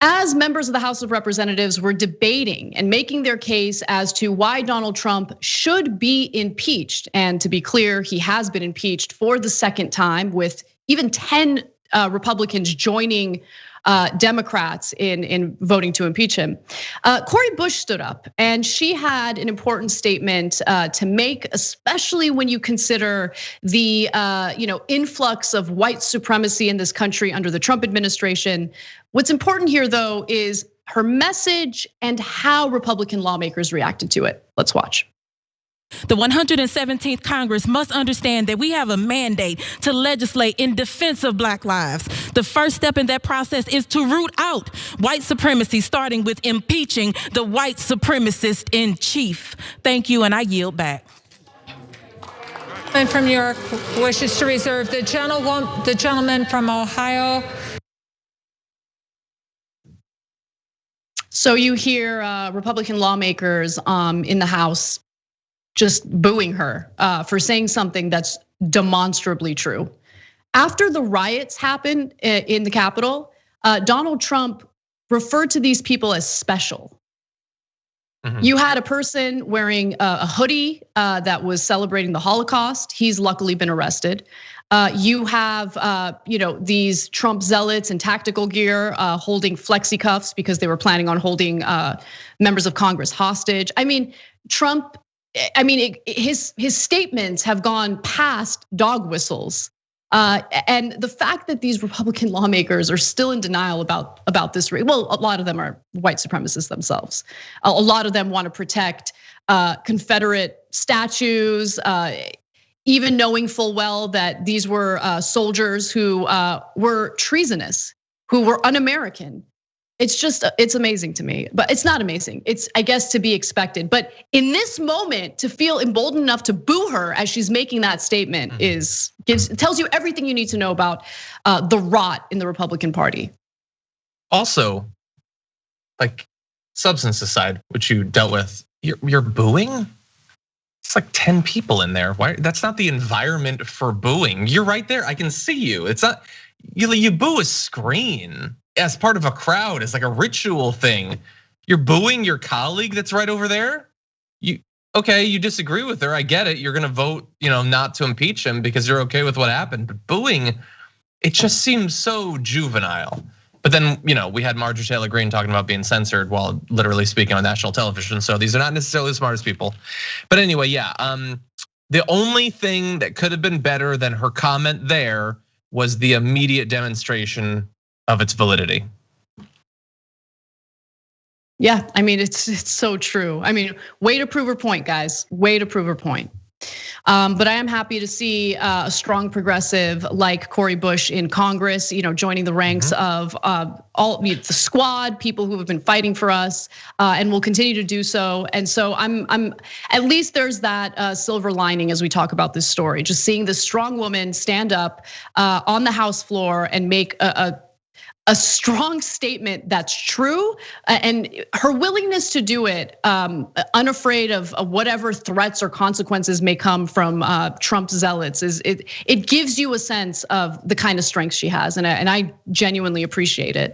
As members of the House of Representatives were debating and making their case as to why Donald Trump should be impeached, and to be clear, he has been impeached for the second time, with even 10 Republicans joining Democrats in voting to impeach him. Cori Bush stood up and she had an important statement to make, especially when you consider the influx of white supremacy in this country under the Trump administration. What's important here, though, is her message and how Republican lawmakers reacted to it. Let's watch. The 117th Congress must understand that we have a mandate to legislate in defense of Black lives. The first step in that process is to root out white supremacy, starting with impeaching the white supremacist in chief. Thank you, and I yield back. And from New York wishes to reserve the gentleman from Ohio. So you hear Republican lawmakers in the House just booing her for saying something that's demonstrably true. After the riots happened in the Capitol, Donald Trump referred to these people as special. You had a person wearing a hoodie that was celebrating the Holocaust. He's luckily been arrested. You have these Trump zealots in tactical gear holding flexi cuffs because they were planning on holding members of Congress hostage. I mean, Trump. His statements have gone past dog whistles, and the fact that these Republican lawmakers are still in denial about this. Well, a lot of them are white supremacists themselves. A lot of them want to protect Confederate statues, even knowing full well that these were soldiers who were treasonous, who were un-American. It's amazing to me, but it's not amazing. It's, I guess, to be expected. But in this moment, to feel emboldened enough to boo her as she's making that statement tells you everything you need to know about the rot in the Republican Party. Also, like, substance aside, which you dealt with, you're booing? It's like 10 people in there. Why? That's not the environment for booing. You're right there. I can see you. It's not, you boo a screen as part of a crowd. It's like a ritual thing. You're booing your colleague that's right over there. You disagree with her. I get it. You're gonna vote, not to impeach him because you're okay with what happened. But booing, it just seems so juvenile. But then, we had Marjorie Taylor Greene talking about being censored while literally speaking on national television. So these are not necessarily the smartest people. But anyway, yeah. The only thing that could have been better than her comment there was the immediate demonstration of its validity. Yeah, it's so true. Way to prove her point, guys. Way to prove her point. But I am happy to see a strong progressive like Cori Bush in Congress, joining the ranks of all the squad, people who have been fighting for us, and will continue to do so. And so I'm at least there's that silver lining as we talk about this story. Just seeing this strong woman stand up on the House floor and make a strong statement that's true, and her willingness to do it, unafraid of whatever threats or consequences may come from Trump zealots, it gives you a sense of the kind of strength she has, and I genuinely appreciate it.